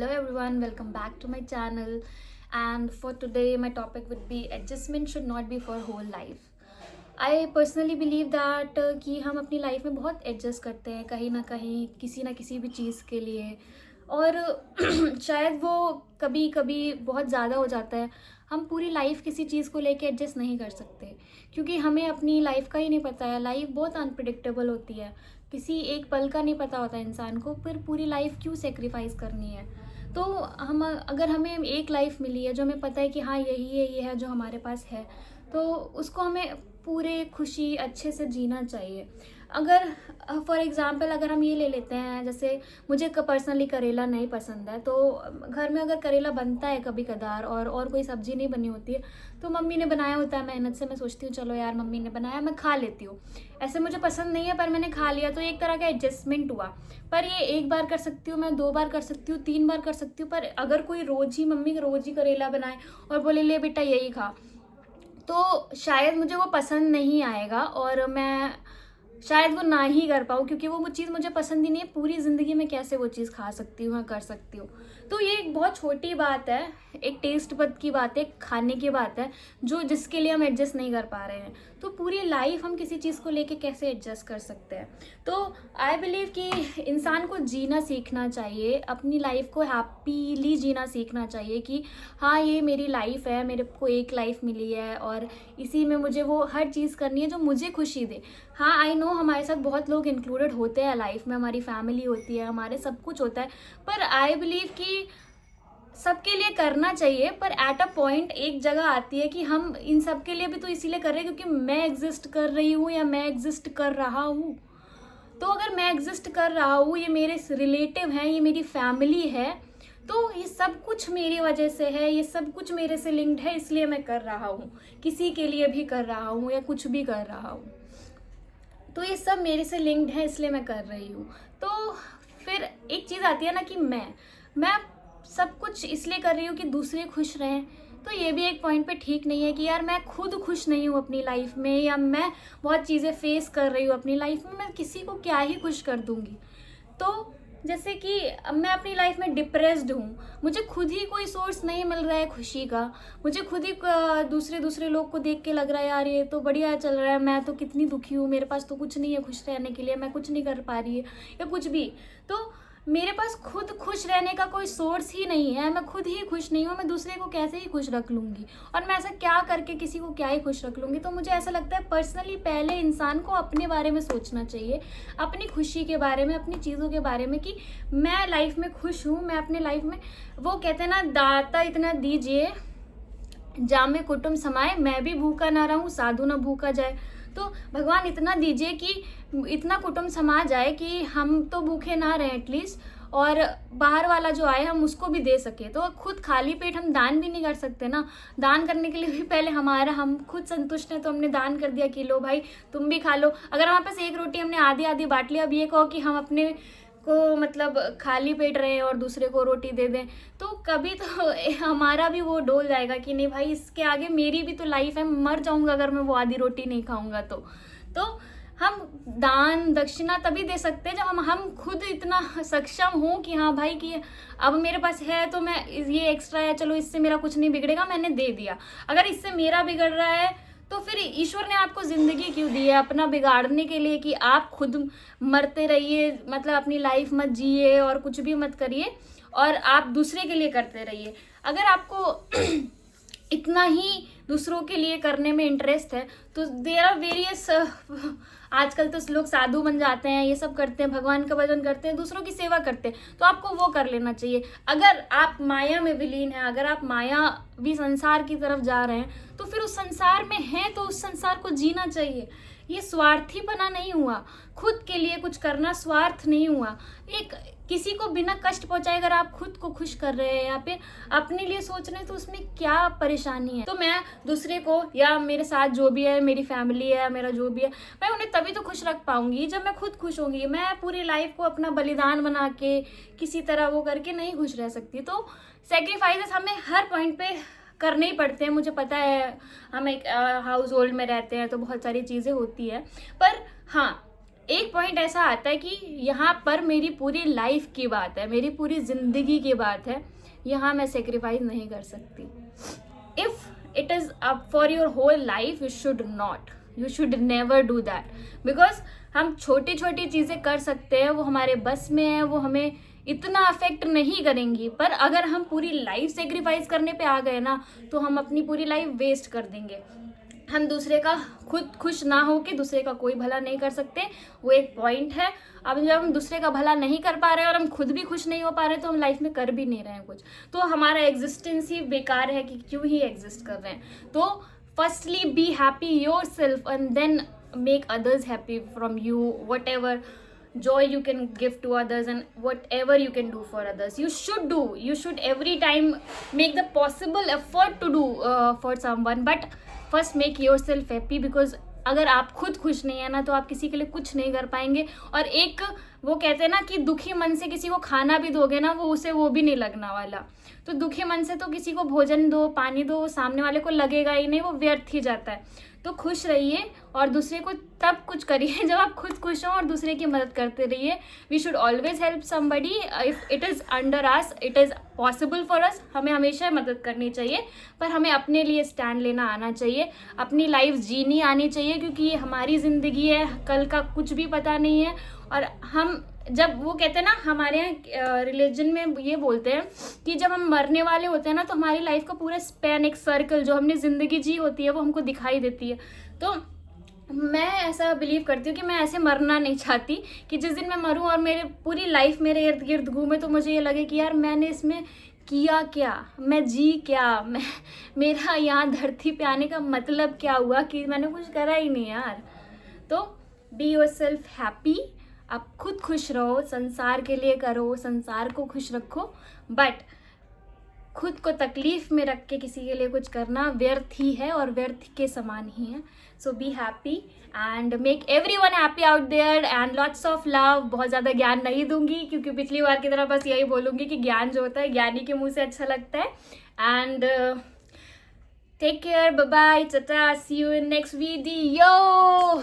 Hello everyone, welcome back to my channel. And for today, my topic would be adjustment should not be for whole life. I personally believe that कि हम अपनी life में बहुत adjust करते हैं कहीं ना किसी भी चीज़ के लिए और शायद वो कभी कभी बहुत ज़्यादा हो जाता है। हम पूरी लाइफ किसी चीज़ को लेके एडजस्ट नहीं कर सकते क्योंकि हमें अपनी लाइफ का ही नहीं पता है। लाइफ बहुत अनप्रिडिक्टेबल होती है, किसी एक पल का नहीं पता होता इंसान को, फिर पूरी लाइफ क्यों सेक्रीफाइस करनी है। तो हम अगर हमें एक लाइफ मिली है जो हमें पता है कि हाँ ये है जो हमारे पास है, तो उसको हमें पूरे खुशी अच्छे से जीना चाहिए। अगर फॉर एग्ज़ाम्पल अगर हम ये ले लेते हैं, जैसे मुझे पर्सनली करेला नहीं पसंद है, तो घर में अगर करेला बनता है कभी कदार और कोई सब्ज़ी नहीं बनी होती है, तो मम्मी ने बनाया होता है मेहनत से, मैं सोचती हूँ चलो यार मम्मी ने बनाया, मैं खा लेती हूँ। ऐसे मुझे पसंद नहीं है पर मैंने खा लिया, तो एक तरह का एडजस्टमेंट हुआ। पर ये एक बार कर सकती हूँ, मैं 2 बार कर सकती हूँ, 3 बार कर सकती हूँ। पर अगर कोई मम्मी रोज़ ही करेला बनाए और बोले ले बेटा यही खा, तो शायद मुझे वो पसंद नहीं आएगा और मैं शायद वो ना ही कर पाऊँ, क्योंकि वो चीज़ मुझे पसंद ही नहीं है। पूरी ज़िंदगी में कैसे वो चीज़ खा सकती हूँ या कर सकती हूँ। तो ये एक बहुत छोटी बात है, एक टेस्ट बद की बात है, खाने की बात है, जो जिसके लिए हम एडजस्ट नहीं कर पा रहे हैं। तो पूरी लाइफ हम किसी चीज़ को लेके कैसे एडजस्ट कर सकते हैं। तो आई बिलीव कि इंसान को जीना सीखना चाहिए, अपनी लाइफ को हैप्पीली जीना सीखना चाहिए कि हाँ ये मेरी लाइफ है, मेरे को एक लाइफ मिली है और इसी में मुझे वो हर चीज़ करनी है जो मुझे खुशी दे। हाँ आई नो हमारे साथ बहुत लोग इंक्लूडेड होते हैं लाइफ में, हमारी फैमिली होती है, हमारे सब कुछ होता है, पर आई बिलीव कि सबके लिए करना चाहिए। पर एट अ पॉइंट एक जगह आती है कि हम इन सब के लिए भी तो इसीलिए कर रहे हैं क्योंकि मैं एग्जिस्ट कर रही हूँ या मैं एग्जिस्ट कर रहा हूँ। तो अगर मैं एग्जिस्ट कर रहा हूँ, ये मेरे रिलेटिव हैं, ये मेरी फैमिली है, तो ये सब कुछ मेरी वजह से है, ये सब कुछ मेरे से लिंक्ड है, इसलिए मैं कर रहा हूँ, किसी के लिए भी कर रहा हूँ या कुछ भी कर रहा हूँ। तो ये सब मेरे से लिंक्ड है, इसलिए मैं कर रही हूँ। तो फिर एक चीज़ आती है ना कि मैं सब कुछ इसलिए कर रही हूँ कि दूसरे खुश रहें। तो ये भी एक पॉइंट पे ठीक नहीं है कि यार मैं खुद खुश नहीं हूँ अपनी लाइफ में, या मैं बहुत चीज़ें फेस कर रही हूँ अपनी लाइफ में, मैं किसी को क्या ही खुश कर दूँगी। तो जैसे कि अब मैं अपनी लाइफ में डिप्रेस्ड हूँ, मुझे खुद ही कोई सोर्स नहीं मिल रहा है खुशी का, मुझे खुद ही दूसरे लोग को देख के लग रहा है यार ये तो बढ़िया चल रहा है, मैं तो कितनी दुखी हूँ, मेरे पास तो कुछ नहीं है खुश रहने के लिए, मैं कुछ नहीं कर पा रही है या कुछ भी। तो मेरे पास खुद खुश रहने का कोई सोर्स ही नहीं है, मैं खुद ही खुश नहीं हूँ, मैं दूसरे को कैसे ही खुश रख लूँगी, और मैं ऐसा क्या करके किसी को क्या ही खुश रख लूँगी। तो मुझे ऐसा लगता है पर्सनली पहले इंसान को अपने बारे में सोचना चाहिए, अपनी खुशी के बारे में, अपनी चीज़ों के बारे में कि मैं लाइफ में खुश हूँ, मैं अपने लाइफ में, वो कहते हैं ना दाता इतना दीजिए जामे कुटुंब समाए, मैं भी भूखा ना रहूं साधु ना भूखा जाए। तो भगवान इतना दीजिए कि इतना कुटुंब समा जाए कि हम तो भूखे ना रहें एटलीस्ट, और बाहर वाला जो आए हम उसको भी दे सके। तो खुद खाली पेट हम दान भी नहीं कर सकते ना, दान करने के लिए भी पहले हम खुद संतुष्ट हैं तो हमने दान कर दिया कि लो भाई तुम भी खा लो। अगर हमारे पास एक रोटी हमने आधी आधी बांट ली, अब ये कहो कि हम अपने को मतलब खाली पेट रहे और दूसरे को रोटी दे दें, तो कभी तो हमारा भी वो डोल जाएगा कि नहीं भाई इसके आगे मेरी भी तो लाइफ है, मर जाऊंगा अगर मैं वो आधी रोटी नहीं खाऊंगा। तो हम दान दक्षिणा तभी दे सकते हैं जब हम खुद इतना सक्षम हों कि हाँ भाई कि अब मेरे पास है तो मैं ये एक्स्ट्रा है, चलो इससे मेरा कुछ नहीं बिगड़ेगा, मैंने दे दिया। अगर इससे मेरा बिगड़ रहा है तो फिर ईश्वर ने आपको जिंदगी क्यों दी है? अपना बिगाड़ने के लिए कि आप खुद मरते रहिए, मतलब अपनी लाइफ मत जिए और कुछ भी मत करिए और आप दूसरे के लिए करते रहिए। अगर आपको इतना ही दूसरों के लिए करने में इंटरेस्ट है तो देयर आर वेरियस, आजकल तो लोग साधु बन जाते हैं, ये सब करते हैं, भगवान का भजन करते हैं, दूसरों की सेवा करते हैं, तो आपको वो कर लेना चाहिए। अगर आप माया में विलीन हैं, अगर आप मायावी संसार की तरफ जा रहे हैं, तो फिर उस संसार में हैं तो उस संसार को जीना चाहिए। ये स्वार्थीपना नहीं हुआ, खुद के लिए कुछ करना स्वार्थ नहीं हुआ। एक किसी को बिना कष्ट पहुंचाए अगर आप खुद को खुश कर रहे हैं या फिर अपने लिए सोच रहे हैं तो उसमें क्या परेशानी है। तो मैं दूसरे को या मेरे साथ जो भी है, मेरी फैमिली है, मेरा जो भी है, मैं उन्हें तभी तो खुश रख पाऊंगी जब मैं खुद खुश होंगी। मैं पूरी लाइफ को अपना बलिदान बना के किसी तरह वो करके नहीं खुश रह सकती। तो सेक्रीफाइसेस हमें हर पॉइंट पे करने ही पड़ते हैं। मुझे पता है हम एक हाउस होल्ड में रहते हैं तो बहुत सारी चीज़ें होती है, पर हाँ एक पॉइंट ऐसा आता है कि यहाँ पर मेरी पूरी लाइफ की बात है, मेरी पूरी ज़िंदगी की बात है, यहाँ मैं सेक्रीफाइस नहीं कर सकती. If it is up for your whole life, you should never do that. Because हम छोटी छोटी चीज़ें कर सकते हैं, वो हमारे बस में है, वो हमें इतना अफेक्ट नहीं करेंगी. पर अगर हम पूरी लाइफ सेक्रीफाइस करने पे आ गए ना, तो हम अपनी पूरी लाइफ वेस्ट कर देंगे. हम दूसरे का खुद खुश ना हो के दूसरे का कोई भला नहीं कर सकते, वो एक पॉइंट है. अब जब हम दूसरे का भला नहीं कर पा रहे हैं और हम खुद भी खुश नहीं हो पा रहे, तो हम लाइफ में कर भी नहीं रहे हैं कुछ, तो हमारा एग्जिस्टेंस ही बेकार है कि क्यों ही एग्जिस्ट कर रहे हैं. तो firstly be happy yourself and then make others happy from you. Whatever joy you can give to others and whatever you can do for others, you should every time make the possible effort to do for someone, but first make yourself happy. because अगर आप खुद खुश नहीं है ना, तो आप किसी के लिए कुछ नहीं कर पाएंगे. और एक वो कहते हैं ना कि दुखी मन से किसी को खाना भी दोगे ना, वो उसे वो भी नहीं लगना वाला. तो दुखी मन से तो किसी को भोजन दो, पानी दो, सामने वाले को लगेगा ही नहीं, वो व्यर्थ ही जाता है. तो खुश रहिए और दूसरे को तब कुछ करिए जब आप खुद खुश हो, और दूसरे की मदद करते रहिए. We should always help somebody if it is under us, it is possible for us. हमें हमेशा मदद करनी चाहिए, पर हमें अपने लिए स्टैंड लेना आना चाहिए, अपनी लाइफ जीनी आनी चाहिए, क्योंकि ये हमारी ज़िंदगी है, कल का कुछ भी पता नहीं है. और हम जब वो कहते हैं ना, हमारे यहाँ रिलीजन में ये बोलते हैं कि जब हम मरने वाले होते हैं ना, तो हमारी लाइफ का पूरा स्पैन, एक सर्कल जो हमने ज़िंदगी जी होती है, वो हमको दिखाई देती है. तो मैं ऐसा बिलीव करती हूँ कि मैं ऐसे मरना नहीं चाहती कि जिस दिन मैं मरूँ और मेरे पूरी लाइफ मेरे इर्द गिर्द घूमे, तो मुझे ये लगे कि यार मैंने इसमें किया क्या, मैं जी क्या, मेरा यहाँ धरती पे आने का मतलब क्या हुआ, कि मैंने कुछ करा ही नहीं यार. तो बी योर सेल्फ हैप्पी. आप खुद खुश रहो, संसार के लिए करो, संसार को खुश रखो, बट खुद को तकलीफ में रख के किसी के लिए कुछ करना व्यर्थ ही है और व्यर्थ के समान ही है. So be happy and make everyone happy out there and lots of love. बहुत ज़्यादा ज्ञान नहीं दूंगी, क्योंकि पिछली बार की तरह बस यही बोलूँगी कि ज्ञान जो होता है ज्ञानी के मुंह से अच्छा लगता है. And take care, bye bye, tata, see you in next video.